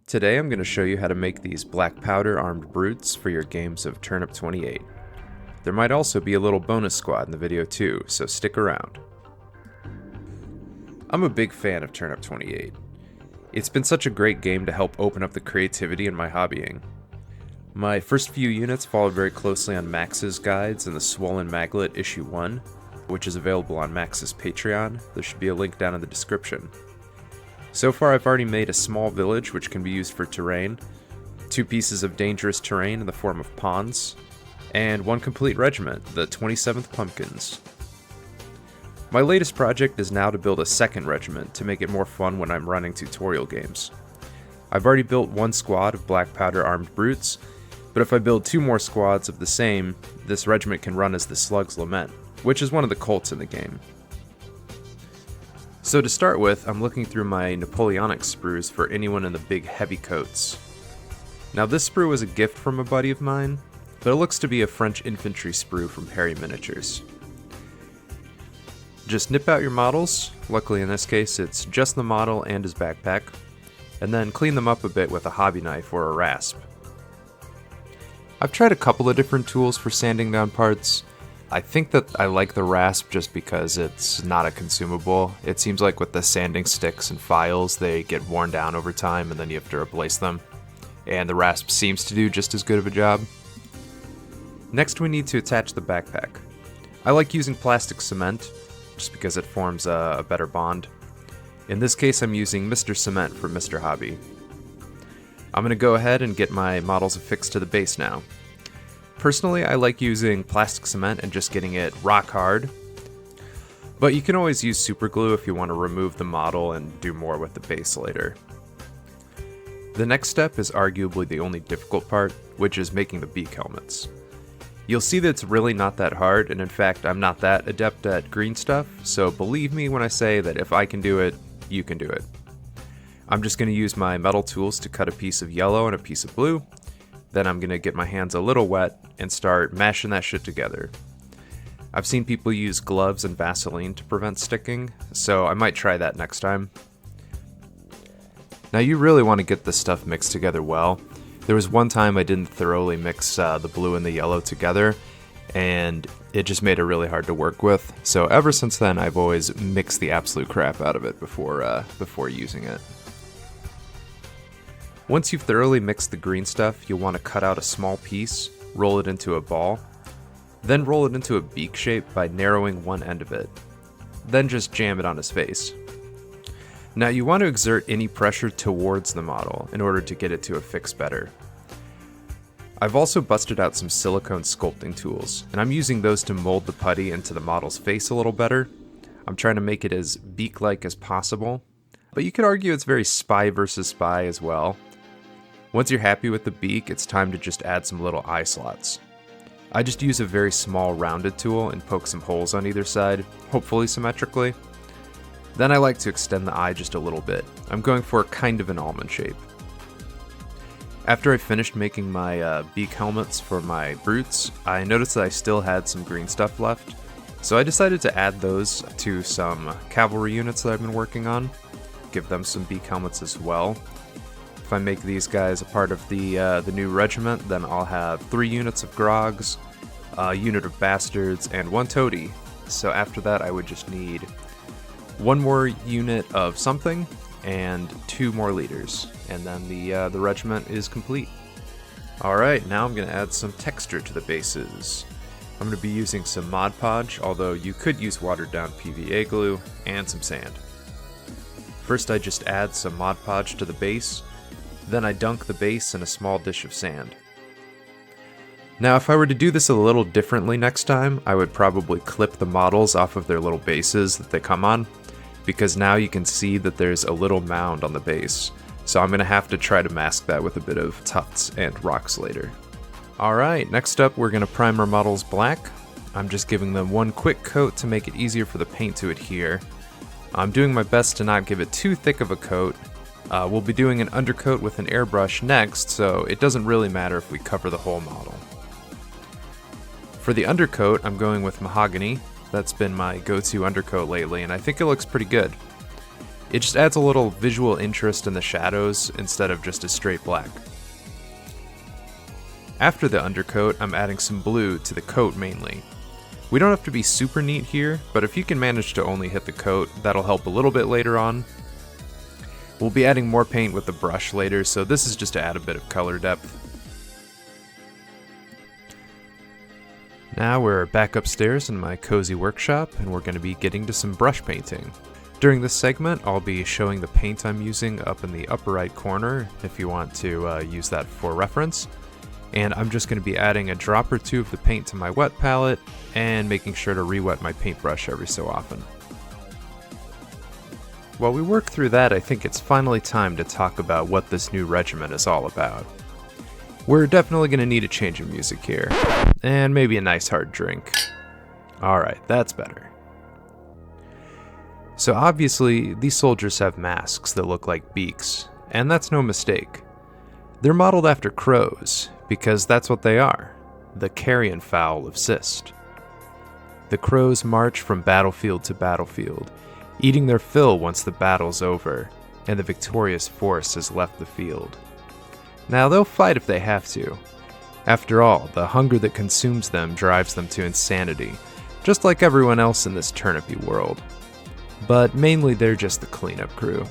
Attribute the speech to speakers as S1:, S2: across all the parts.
S1: Today I'm going to show you how to make these black powder armed brutes for your games of Turnip28. There might also be a little bonus squad in the video too, so stick around. I'm a big fan of Turnip28. It's been such a great game to help open up the creativity in my hobbying. My first few units followed very closely on Max's guides in the Swollen Maglet Issue 1, which is available on Max's Patreon. There should be a link down in the description. So far I've already made a small village which can be used for terrain, 2 pieces of dangerous terrain in the form of ponds, and 1 complete regiment, the 27th Pumpkins. My latest project is now to build a second regiment to make it more fun when I'm running tutorial games. I've already built 1 squad of black powder armed brutes, but if I build 2 more squads of the same, this regiment can run as the Slug's Lament, which is one of the cults in the game. So to start with, I'm looking through my Napoleonic sprues for anyone in the big heavy coats. Now this sprue was a gift from a buddy of mine, but it looks to be a French infantry sprue from Perry Miniatures. Just nip out your models, luckily in this case it's just the model and his backpack, and then clean them up a bit with a hobby knife or a rasp. I've tried a couple of different tools for sanding down parts. I think that I like the rasp just because it's not a consumable. It seems like with the sanding sticks and files, they get worn down over time and then you have to replace them. And the rasp seems to do just as good of a job. Next we need to attach the backpack. I like using plastic cement, just because it forms a better bond. In this case I'm using Mr. Cement from Mr. Hobby. I'm going to go ahead and get my models affixed to the base now. Personally, I like using plastic cement and just getting it rock hard, but you can always use super glue if you want to remove the model and do more with the base later. The next step is arguably the only difficult part, which is making the beak helmets. You'll see that it's really not that hard, and in fact I'm not that adept at Greenstuff, so believe me when I say that if I can do it, you can do it. I'm just going to use my metal tools to cut a piece of yellow and a piece of blue. Then I'm going to get my hands a little wet and start mashing that shit together. I've seen people use gloves and Vaseline to prevent sticking, so I might try that next time. Now you really want to get this stuff mixed together well. There was one time I didn't thoroughly mix the blue and the yellow together, and it just made it really hard to work with. So ever since then I've always mixed the absolute crap out of it before using it. Once you've thoroughly mixed the green stuff, you'll want to cut out a small piece, roll it into a ball, then roll it into a beak shape by narrowing one end of it. Then just jam it on his face. Now you want to exert any pressure towards the model in order to get it to affix better. I've also busted out some silicone sculpting tools, and I'm using those to mold the putty into the model's face a little better. I'm trying to make it as beak-like as possible, but you could argue it's very spy versus spy as well. Once you're happy with the beak, it's time to just add some little eye slots. I just use a very small rounded tool and poke some holes on either side, hopefully symmetrically. Then I like to extend the eye just a little bit. I'm going for kind of an almond shape. After I finished making my beak helmets for my brutes, I noticed that I still had some green stuff left, so I decided to add those to some cavalry units that I've been working on, give them some beak helmets as well. If I make these guys a part of the new regiment, then I'll have 3 units of GROGS, a unit of bastards, and 1 toady. So after that I would just need 1 more unit of something and 2 more leaders, and then the regiment is complete. Alright, now I'm going to add some texture to the bases. I'm going to be using some Mod Podge, although you could use watered down PVA glue, and some sand. First I just add some Mod Podge to the base. Then I dunk the base in a small dish of sand. Now if I were to do this a little differently next time, I would probably clip the models off of their little bases that they come on, because now you can see that there's a little mound on the base. So I'm going to have to try to mask that with a bit of tufts and rocks later. Alright, next up we're going to prime our models black. I'm just giving them 1 quick coat to make it easier for the paint to adhere. I'm doing my best to not give it too thick of a coat. We'll be doing an undercoat with an airbrush next, so it doesn't really matter if we cover the whole model. For the undercoat, I'm going with mahogany. That's been my go-to undercoat lately, and I think it looks pretty good. It just adds a little visual interest in the shadows instead of just a straight black. After the undercoat, I'm adding some blue to the coat mainly. We don't have to be super neat here, but if you can manage to only hit the coat, that'll help a little bit later on. We'll be adding more paint with the brush later, so this is just to add a bit of color depth. Now we're back upstairs in my cozy workshop, and we're going to be getting to some brush painting. During this segment, I'll be showing the paint I'm using up in the upper right corner, if you want to use that for reference. And I'm just going to be adding a drop or two of the paint to my wet palette, and making sure to re-wet my paintbrush every so often. While we work through that, I think it's finally time to talk about what this new regimen is all about. We're definitely going to need a change of music here, and maybe a nice hard drink. Alright, that's better. So obviously, these soldiers have masks that look like beaks, and that's no mistake. They're modeled after crows, because that's what they are, the carrion fowl of Sist. The crows march from battlefield to battlefield, eating their fill once the battle's over, and the victorious force has left the field. Now they'll fight if they have to. After all, the hunger that consumes them drives them to insanity, just like everyone else in this turnipy world. But mainly they're just the cleanup crew.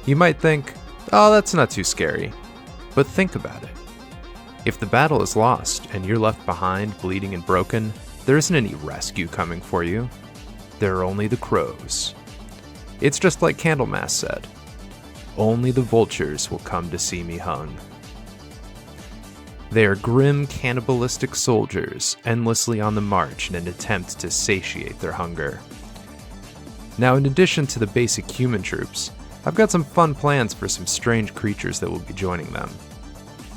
S1: You might think, oh, that's not too scary. But think about it. If the battle is lost and you're left behind bleeding and broken, there isn't any rescue coming for you. There are only the crows. It's just like Candlemas said, only the vultures will come to see me hung. They are grim, cannibalistic soldiers, endlessly on the march in an attempt to satiate their hunger. Now, in addition to the basic human troops, I've got some fun plans for some strange creatures that will be joining them.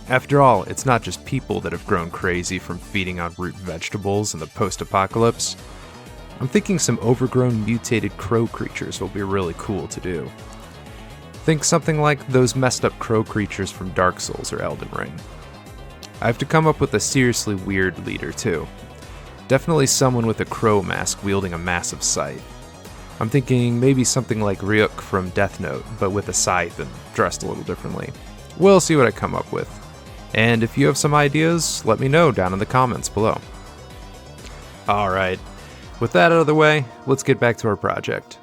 S1: After all, it's not just people that have grown crazy from feeding on root vegetables in the post-apocalypse. I'm thinking some overgrown mutated crow creatures will be really cool to do. Think something like those messed up crow creatures from Dark Souls or Elden Ring. I have to come up with a seriously weird leader too. Definitely someone with a crow mask wielding a massive scythe. I'm thinking maybe something like Ryuk from Death Note, but with a scythe and dressed a little differently. We'll see what I come up with. And if you have some ideas, let me know down in the comments below. Alright, with that out of the way, let's get back to our project.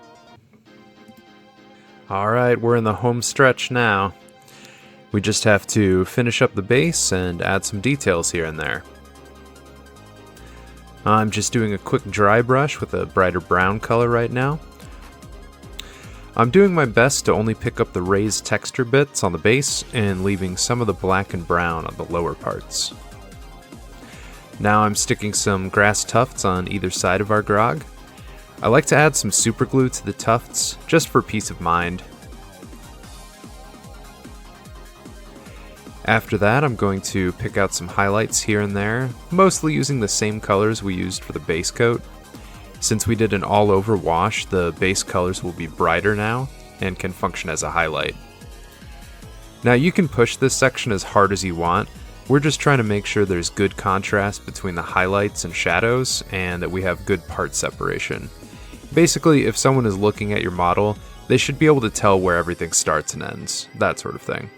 S1: Alright, we're in the home stretch now. We just have to finish up the base and add some details here and there. I'm just doing a quick dry brush with a brighter brown color right now. I'm doing my best to only pick up the raised texture bits on the base and leaving some of the black and brown on the lower parts. Now I'm sticking some grass tufts on either side of our grog. I like to add some super glue to the tufts just for peace of mind. After that, I'm going to pick out some highlights here and there, mostly using the same colors we used for the base coat. Since we did an all-over wash, the base colors will be brighter now and can function as a highlight. Now you can push this section as hard as you want. We're just trying to make sure there's good contrast between the highlights and shadows and that we have good part separation. Basically, if someone is looking at your model, they should be able to tell where everything starts and ends, that sort of thing.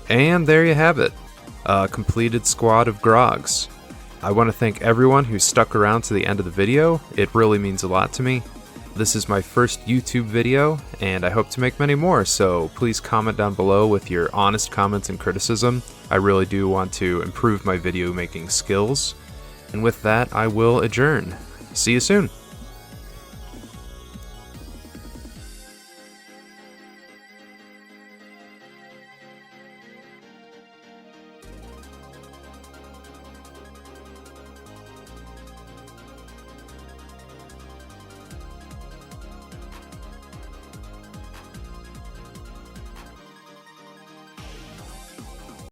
S1: And there you have it, a completed squad of GROGS. I want to thank everyone who stuck around to the end of the video. It really means a lot to me. This is my first YouTube video, and I hope to make many more, so please comment down below with your honest comments and criticism. I really do want to improve my video making skills. And with that, I will adjourn. See you soon.